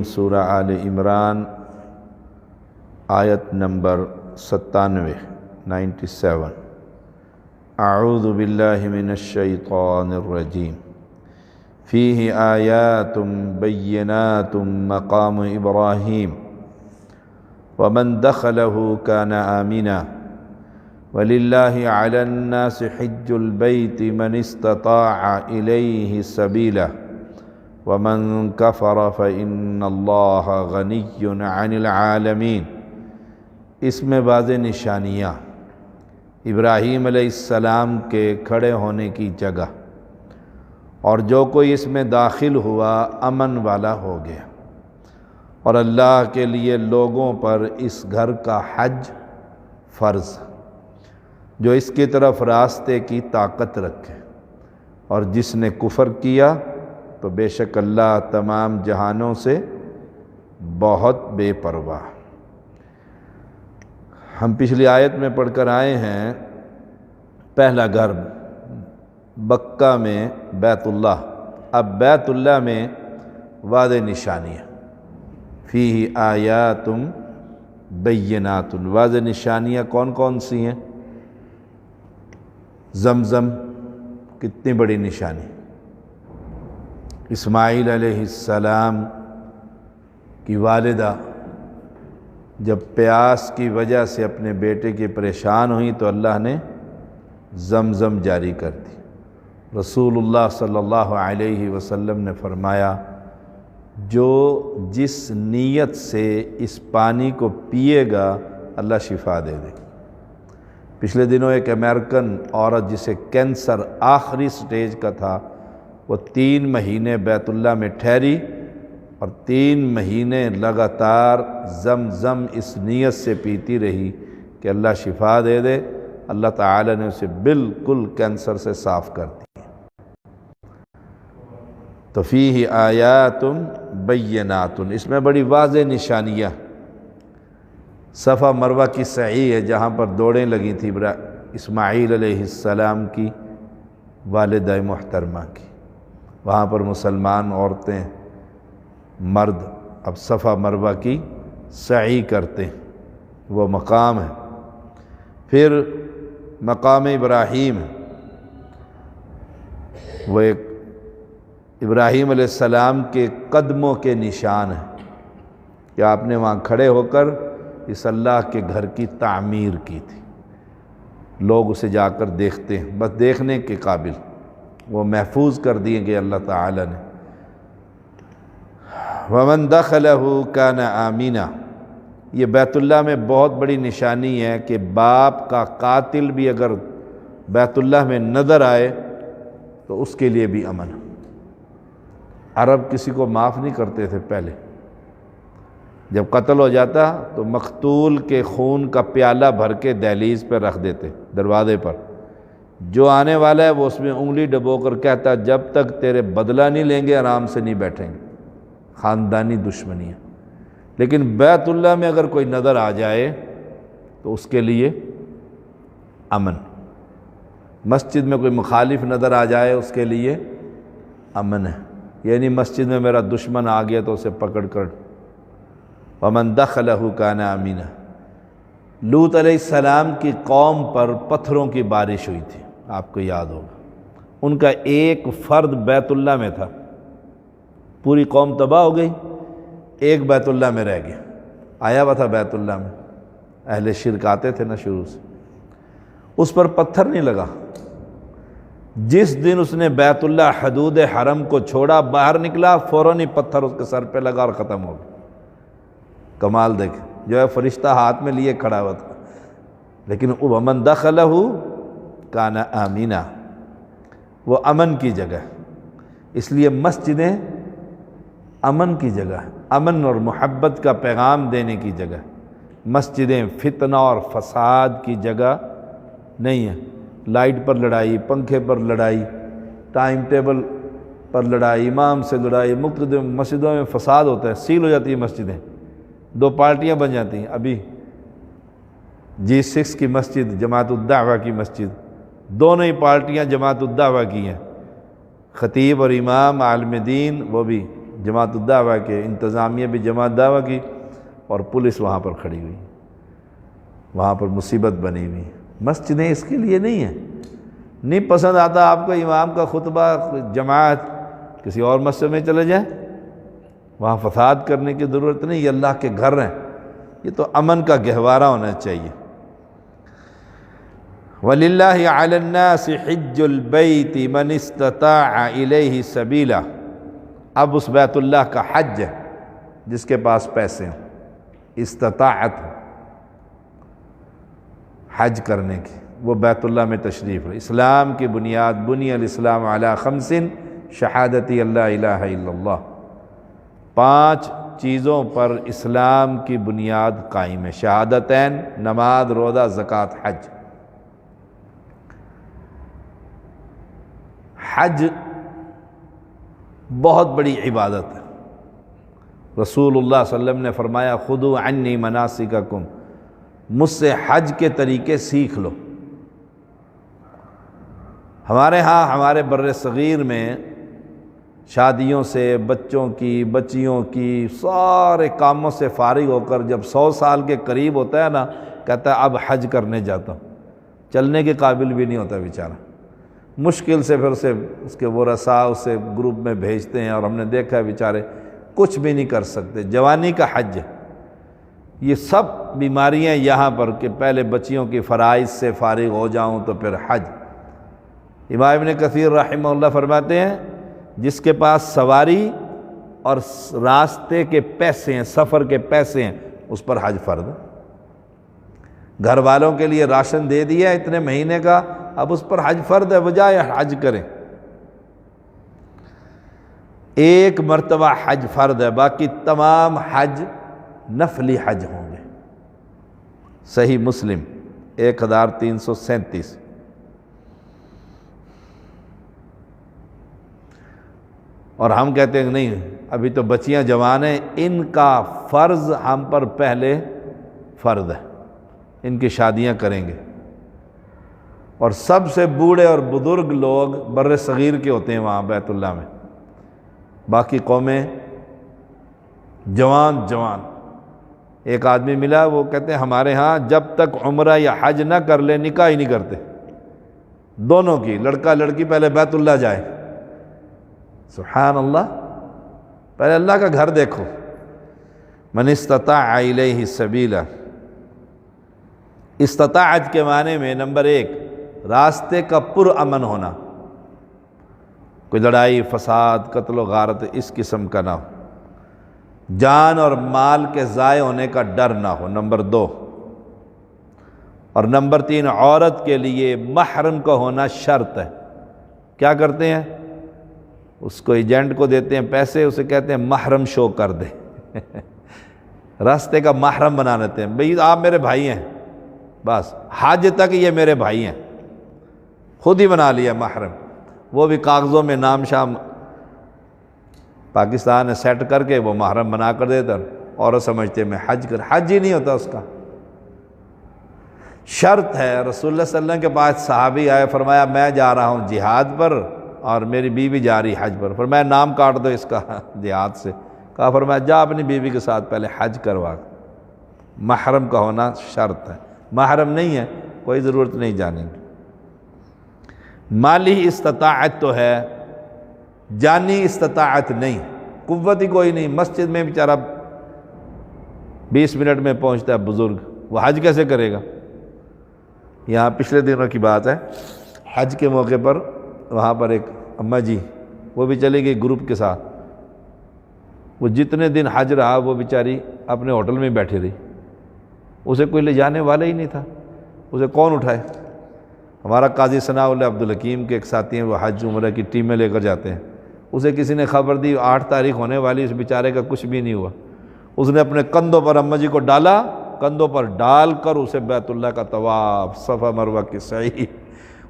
سورہ آل عمران آیت نمبر 97 اعوذ باللہ من الشیطان الرجیم فیہ آیات بینات مقام ابراہیم ومن دخلہ کان آمنا وللہ علی الناس حج البیت من استطاع الیہ سبیلا ومن کفر فإن اللہ غنی عن العالمین۔ اس میں واضح نشانیاں ابراہیم علیہ السلام کے کھڑے ہونے کی جگہ، اور جو کوئی اس میں داخل ہوا امن والا ہو گیا، اور اللہ کے لیے لوگوں پر اس گھر کا حج فرض، جو اس کی طرف راستے کی طاقت رکھے، اور جس نے کفر کیا تو بے شک اللہ تمام جہانوں سے بہت بے پرواہ۔ ہم پچھلی آیت میں پڑھ کر آئے ہیں پہلا گھر مکہ میں بیت اللہ، اب بیت اللہ میں واضح نشانیاں، فیہ آیات بینات، واضح نشانیاں کون کون سی ہیں؟ زمزم کتنی بڑی نشانی، اسماعیل علیہ السلام کی والدہ جب پیاس کی وجہ سے اپنے بیٹے کی پریشان ہوئی تو اللہ نے زمزم جاری کر دی۔ رسول اللہ صلی اللہ علیہ وسلم نے فرمایا جو جس نیت سے اس پانی کو پیے گا اللہ شفا دے دے۔ پچھلے دنوں ایک امریکن عورت جسے کینسر آخری سٹیج کا تھا، وہ 3 مہینے بیت اللہ میں ٹھہری اور 3 مہینے لگاتار زمزم اس نیت سے پیتی رہی کہ اللہ شفا دے دے۔ اللہ تعالی نے اسے بالکل کینسر سے صاف کر دیا۔ تو فیہ آیات بینات، اس میں بڑی واضح نشانیاں، صفا مروہ کی سعی ہے جہاں پر دوڑیں لگی تھی اسماعیل علیہ السلام کی والدہ محترمہ کی، وہاں پر مسلمان عورتیں مرد اب صفا مروہ کی سعی کرتے ہیں، وہ مقام ہے۔ پھر مقام ابراہیم، وہ ایک ابراہیم علیہ السلام کے قدموں کے نشان ہیں کہ آپ نے وہاں کھڑے ہو کر اس اللہ کے گھر کی تعمیر کی تھی۔ لوگ اسے جا کر دیکھتے ہیں، بس دیکھنے کے قابل، وہ محفوظ کر دیے گئے اللہ تعالی نے۔ وَمَن دَخَلَهُ كَانَ آمِنًا، یہ بیت اللہ میں بہت بڑی نشانی ہے کہ باپ کا قاتل بھی اگر بیت اللہ میں نظر آئے تو اس کے لیے بھی امن۔ عرب کسی کو معاف نہیں کرتے تھے پہلے، جب قتل ہو جاتا تو مقتول کے خون کا پیالہ بھر کے دہلیز پہ رکھ دیتے، دروازے پر، جو آنے والا ہے وہ اس میں انگلی ڈبو کر کہتا جب تک تیرے بدلہ نہیں لیں گے آرام سے نہیں بیٹھیں گے۔ خاندانی دشمنی ہے۔ لیکن بیت اللہ میں اگر کوئی نظر آ جائے تو اس کے لیے امن۔ مسجد میں کوئی مخالف نظر آ جائے اس کے لیے امن ہے، یعنی مسجد میں میرا دشمن آ گیا تو اسے پکڑ کر وَمَن دَخَلَهُ كَانَ آمِنًا۔ لوط علیہ السلام کی قوم پر پتھروں کی بارش ہوئی تھی، آپ کو یاد ہوگا، ان کا ایک فرد بیت اللہ میں تھا، پوری قوم تباہ ہو گئی، ایک بیت اللہ میں رہ گیا، آیا ہوا تھا بیت اللہ میں، اہل شرک آتے تھے نا شروع سے، اس پر پتھر نہیں لگا۔ جس دن اس نے بیت اللہ حدود حرم کو چھوڑا، باہر نکلا، فوراً ہی پتھر اس کے سر پہ لگا اور ختم ہو گیا۔ کمال دیکھیں، جو ہے فرشتہ ہاتھ میں لیے کھڑا ہوا تھا، لیکن وَمَن دَخَلَهُ كَانَ آمِنًا، وہ امن کی جگہ ہے۔ اس لیے مسجدیں امن کی جگہ ہے، امن اور محبت کا پیغام دینے کی جگہ ہے۔ مسجدیں فتنہ اور فساد کی جگہ نہیں ہیں۔ لائٹ پر لڑائی، پنکھے پر لڑائی، ٹائم ٹیبل پر لڑائی، امام سے لڑائی، مختلف مسجدوں میں فساد ہوتا ہے، سیل ہو جاتی ہیں مسجدیں، 2 پارٹیاں بن جاتی ہیں۔ ابھی G6 کی مسجد، جماعت الدعوہ کی مسجد، دونوں ہی پارٹیاں جماعت الدعوہ کی ہیں، خطیب اور امام عالم دین وہ بھی جماعت الدعوہ کے انتظامیہ بھی جماعت دعوہ کی اور پولیس وہاں پر کھڑی ہوئی، وہاں پر مصیبت بنی ہوئی۔ مسجدیں اس کے لیے نہیں ہیں، نہیں پسند آتا آپ کو امام کا خطبہ جماعت، کسی اور مسجد میں چلے جائیں، وہاں فساد کرنے کی ضرورت نہیں، یہ اللہ کے گھر ہیں، یہ تو امن کا گہوارہ ہونا چاہیے۔ وَلِلَّهِ عَلَى النَّاسِ حِجُّ الْبَيْتِ مَنِ اسْتَطَاعَ إِلَيْهِ سَبِيلًا، اب اس بیت اللہ کا حج ہے جس کے پاس پیسے ہوں، استطاعت حج کرنے کی، وہ بیت اللہ میں تشریف ہے۔ اسلام کی بنیاد، بنی الاسلام علی خمس شہادتی اللہ الہ الا اللہ، 5 چیزوں پر اسلام کی بنیاد قائم ہے، شہادتین، نماز، روزہ، زکوٰۃ، حج۔ حج بہت بڑی عبادت ہے۔ رسول اللہ صلی اللہ علیہ وسلم نے فرمایا خذوا عنی مناسککم، مجھ سے حج کے طریقے سیکھ لو۔ ہمارے ہاں ہمارے بر صغیر میں شادیوں سے، بچوں کی، بچیوں کی، سارے کاموں سے فارغ ہو کر جب 100 سال کے قریب ہوتا ہے نا، کہتا ہے اب حج کرنے جاتا ہوں، چلنے کے قابل بھی نہیں ہوتا بیچارہ، مشکل سے پھر اس کے ورثاء اسے گروپ میں بھیجتے ہیں، اور ہم نے دیکھا ہے بیچارے کچھ بھی نہیں کر سکتے۔ جوانی کا حج ہے، یہ سب بیماریاں یہاں پر کہ پہلے بچیوں کی فرائض سے فارغ ہو جاؤں تو پھر حج۔ امام ابن کثیر رحمہ اللہ فرماتے ہیں جس کے پاس سواری اور راستے کے پیسے ہیں، سفر کے پیسے ہیں، اس پر حج فرض ہے۔ گھر والوں کے لیے راشن دے دیا اتنے مہینے کا، اب اس پر حج فرض ہے، وہ جائے حج کریں۔ ایک مرتبہ حج فرض ہے، باقی تمام حج نفلی حج ہوں گے۔ صحیح مسلم 1337۔ اور ہم کہتے ہیں کہ نہیں ابھی تو بچیاں جوان ہیں، ان کا فرض ہم پر پہلے فرض ہے، ان کی شادیاں کریں گے۔ اور سب سے بوڑھے اور بزرگ لوگ بر صغیر کے ہوتے ہیں وہاں بیت اللہ میں، باقی قومیں جوان۔ ایک آدمی ملا، وہ کہتے ہیں ہمارے ہاں جب تک عمرہ یا حج نہ کر لے نکاح ہی نہیں کرتے، دونوں کی، لڑکا لڑکی پہلے بیت اللہ جائے۔ سبحان اللہ، پہلے اللہ کا گھر دیکھو۔ من استطاع الیہ سبیلا، استطاعت کے معنی میں نمبر 1 راستے کا پرامن ہونا، کوئی لڑائی فساد قتل و غارت اس قسم کا نہ ہو، جان اور مال کے ضائع ہونے کا ڈر نہ ہو، نمبر 2، اور نمبر 3 عورت کے لیے محرم کا ہونا شرط ہے۔ کیا کرتے ہیں؟ اس کو ایجنٹ کو دیتے ہیں پیسے، اسے کہتے ہیں محرم شو کر دے راستے کا محرم بنا لیتے ہیں، بھئی آپ میرے بھائی ہیں، بس حج تک یہ میرے بھائی ہیں، خود ہی بنا لیا محرم، وہ بھی کاغذوں میں نام شام پاکستان نے سیٹ کر کے وہ محرم بنا کر دیتا، اور سمجھتے میں حج کر، حج ہی نہیں ہوتا اس کا، شرط ہے۔ رسول اللہ صلی اللہ علیہ وسلم کے پاس صحابی آئے، فرمایا میں جا رہا ہوں جہاد پر اور میری بیوی جا رہی حج پر، فرمایا نام کاٹ دو اس کا جہاد سے، کہا فرمایا جا اپنی بیوی کے ساتھ پہلے حج کروا، محرم کا ہونا شرط ہے، محرم نہیں ہے کوئی ضرورت نہیں جانے کی۔ مالی استطاعت تو ہے، جانی استطاعت نہیں، قوت ہی کوئی نہیں، مسجد میں بیچارہ 20 منٹ میں پہنچتا ہے بزرگ، وہ حج کیسے کرے گا؟ یہاں پچھلے دنوں کی بات ہے، حج کے موقع پر وہاں پر ایک اماں جی، وہ بھی چلی گئی گروپ کے ساتھ، وہ جتنے دن حج رہا وہ بیچاری اپنے ہوٹل میں بیٹھی رہی، اسے کوئی لے جانے والا ہی نہیں تھا، اسے کون اٹھائے؟ ہمارا قاضی ثناء اللہ عبدالحکیم کے ایک ساتھی ہیں، وہ حج عمرہ کی ٹیمیں لے کر جاتے ہیں، اسے کسی نے خبر دی 8 تاریخ ہونے والی، اس بیچارے کا کچھ بھی نہیں ہوا، اس نے اپنے کندھوں پر اماں جی کو ڈالا، کندھوں پر ڈال کر اسے بیت اللہ کا طواف، صفا مروہ کی سعی،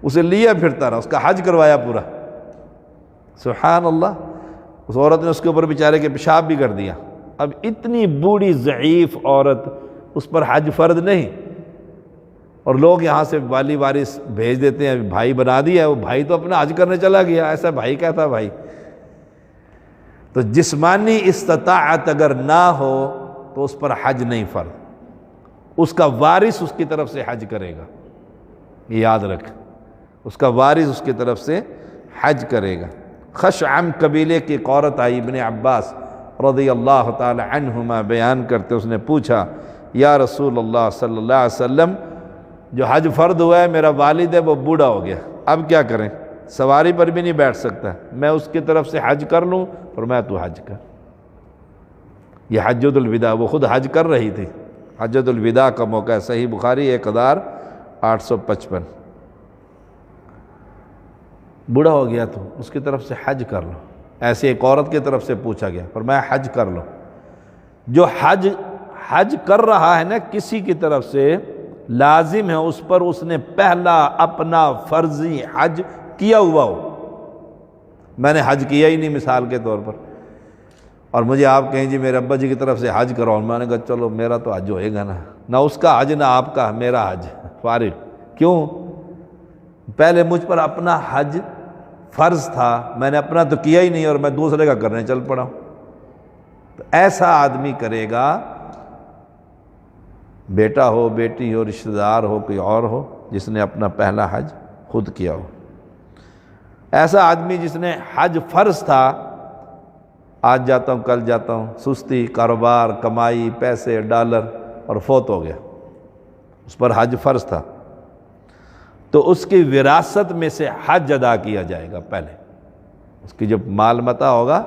اسے لیا پھرتا رہا، اس کا حج کروایا پورا۔ سبحان اللہ، اس عورت نے اس کے اوپر بیچارے کے پیشاب بھی کر دیا۔ اب اتنی بوڑھی ضعیف عورت، اس پر حج فرض نہیں، اور لوگ یہاں سے والی وارث بھیج دیتے ہیں، بھائی بنا دیا، وہ بھائی تو اپنا حج کرنے چلا گیا، ایسا بھائی کیا تھا بھائی؟ تو جسمانی استطاعت اگر نہ ہو تو اس پر حج نہیں فرض، اس کا وارث اس کی طرف سے حج کرے گا، یہ یاد رکھ، اس کا وارث اس کی طرف سے حج کرے گا۔ خشعم قبیلے کی ایک عورت آئی، ابن عباس رضی اللہ تعالی عنہما بیان کرتے، اس نے پوچھا یا رسول اللہ صلی اللہ علیہ وسلم، جو حج فرض ہوا ہے میرا والد ہے وہ بوڑھا ہو گیا، اب کیا کریں؟ سواری پر بھی نہیں بیٹھ سکتا، میں اس کی طرف سے حج کر لوں؟ فرمایا تو حج کر۔ یہ حجۃ الوداع، وہ خود حج کر رہی تھی، حجۃ الوداع کا موقع ہے، صحیح بخاری 1855۔ بوڑھا ہو گیا تو اس کی طرف سے حج کر لو، ایسے ایک عورت کی طرف سے پوچھا گیا، فرمایا حج کر لو۔ جو حج کر رہا ہے نا کسی کی طرف سے، لازم ہے اس پر اس نے پہلا اپنا فرضی حج کیا ہوا ہو۔ میں نے حج کیا ہی نہیں مثال کے طور پر، اور مجھے آپ کہیں جی میرے ابا جی کی طرف سے حج کرو، میں نے کہا چلو میرا تو حج ہوئے گا نا، نہ اس کا حج نہ آپ کا، میرا حج فارغ۔ کیوں؟ پہلے مجھ پر اپنا حج فرض تھا، میں نے اپنا تو کیا ہی نہیں اور میں دوسرے کا کرنے چل پڑا ہوں۔ تو ایسا آدمی کرے گا، بیٹا ہو، بیٹی ہو، رشتہ دار ہو، کوئی اور ہو، جس نے اپنا پہلا حج خود کیا ہو۔ ایسا آدمی جس نے حج فرض تھا، آج جاتا ہوں کل جاتا ہوں، سستی، کاروبار، کمائی، پیسے، ڈالر، اور فوت ہو گیا، اس پر حج فرض تھا، تو اس کی وراثت میں سے حج ادا کیا جائے گا۔ پہلے اس کی جب مال متاع ہوگا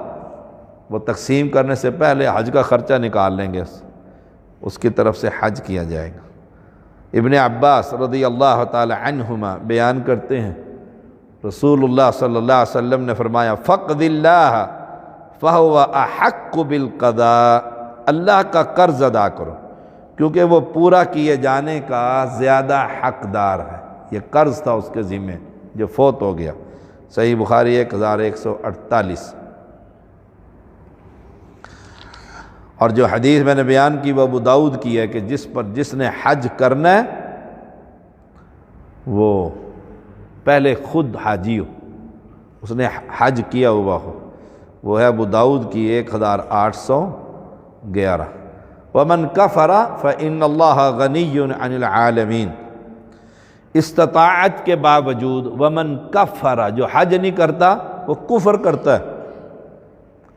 وہ تقسیم کرنے سے پہلے حج کا خرچہ نکال لیں گے، اس کی طرف سے حج کیا جائے گا۔ ابن عباس رضی اللہ تعالی عنہما بیان کرتے ہیں، رسول اللہ صلی اللہ علیہ وسلم نے فرمایا فقد اللہ فہو احق بالقضاء، اللہ کا قرض ادا کرو کیونکہ وہ پورا کیے جانے کا زیادہ حقدار ہے۔ یہ قرض تھا اس کے ذمہ جو فوت ہو گیا، صحیح بخاری 1148۔ اور جو حدیث میں نے بیان کی وہ ابو داؤد کی ہے کہ جس نے حج کرنا ہے وہ پہلے خود حاجی ہو، اس نے حج کیا ہوا ہو، وہ ہے ابو داؤد کی 1811۔ وَمَنْ كَفَرَ فَإِنَّ اللَّهَ غَنِيٌّ عَنِ الْعَالَمِينَ، استطاعت کے باوجود ومن کفر، جو حج نہیں کرتا وہ کفر کرتا ہے۔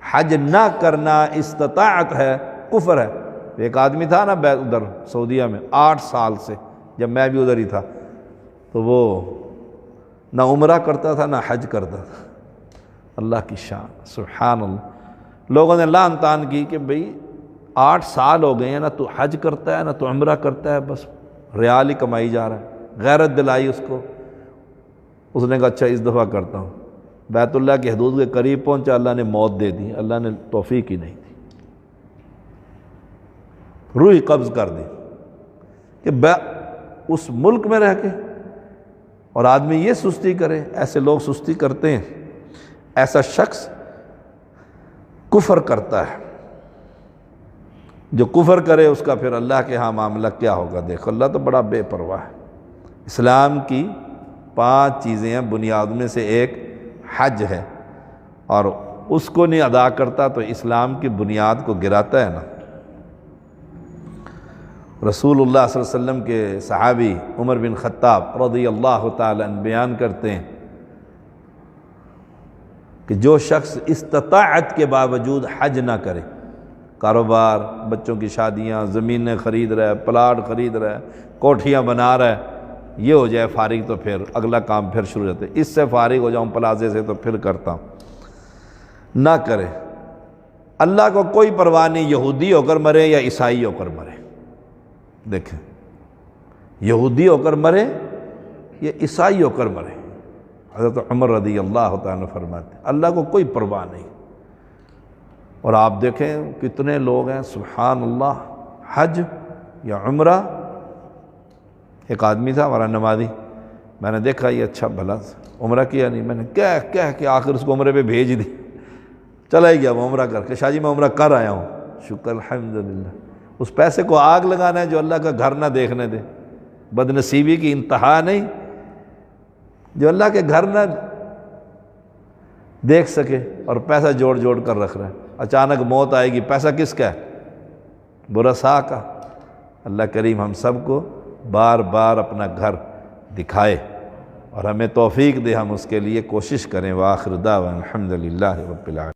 حج نہ کرنا استطاعت ہے، کفر ہے۔ ایک آدمی تھا نا ادھر سعودیہ میں 8 سال سے، جب میں بھی ادھر ہی تھا، تو وہ نہ عمرہ کرتا تھا نہ حج کرتا تھا۔ اللہ کی شان، سبحان اللہ۔ لوگوں نے لعن طعن کی کہ بھئی 8 سال ہو گئے ہیں، نہ تو حج کرتا ہے نہ تو عمرہ کرتا ہے، بس ریال ہی کمائی جا رہا ہے۔ غیرت دلائی اس کو، اس نے کہا اچھا اس دفعہ کرتا ہوں۔ بیت اللہ کی حدود کے قریب پہنچا، اللہ نے موت دے دی، اللہ نے توفیق ہی نہیں دی، روح قبض کر دی کہ اس ملک میں رہ کے اور آدمی یہ سستی کرے۔ ایسے لوگ سستی کرتے ہیں، ایسا شخص کفر کرتا ہے۔ جو کفر کرے اس کا پھر اللہ کے ہاں معاملہ کیا ہوگا، دیکھو اللہ تو بڑا بے پرواہ ہے۔ اسلام کی 5 چیزیں ہیں، بنیاد میں سے ایک حج ہے، اور اس کو نہیں ادا کرتا تو اسلام کی بنیاد کو گراتا ہے نا۔ رسول اللہ صلی اللہ علیہ وسلم کے صحابی عمر بن خطاب رضی اللہ تعالی عنہ بیان کرتے ہیں کہ جو شخص استطاعت کے باوجود حج نہ کرے، کاروبار، بچوں کی شادیاں، زمینیں خرید رہا ہے، پلاٹ خرید رہا ہے، کوٹھیاں بنا رہا ہے، یہ ہو جائے فارغ تو پھر اگلا کام پھر شروع ہوتا ہے، اس سے فارغ ہو جاؤں پلازے سے تو پھر کرتا ہوں، نہ کرے۔ اللہ کو کوئی پرواہ نہیں یہودی ہو کر مرے یا عیسائی ہو کر مرے، دیکھیں یہودی ہو کر مرے یا عیسائی ہو کر مرے۔ حضرت عمر رضی اللہ تعالیٰ فرماتے ہیں اللہ کو کوئی پرواہ نہیں۔ اور آپ دیکھیں کتنے لوگ ہیں سبحان اللہ، حج یا عمرہ۔ ایک آدمی تھا ہمارا نمازی، میں نے دیکھا یہ اچھا بھلا عمرہ کیا نہیں، میں نے کہہ کہ آخر اس کو عمرے پہ بھیج دی، چلا ہی گیا وہ عمرہ کر کے، شاہ جی میں عمرہ کر آیا ہوں، شکر الحمدللہ۔ اس پیسے کو آگ لگانا ہے جو اللہ کا گھر نہ دیکھنے دے، بدنصیبی کی انتہا نہیں، جو اللہ کے گھر نہ دیکھ سکے، اور پیسہ جوڑ جوڑ کر رکھ رہا ہے، اچانک موت آئے گی، پیسہ کس کا ہے؟ برسا کا۔ اللہ کریم ہم سب کو بار بار اپنا گھر دکھائے اور ہمیں توفیق دے، ہم اس کے لیے کوشش کریں۔ وآخر دعوانا الحمدللہ رب العالمین۔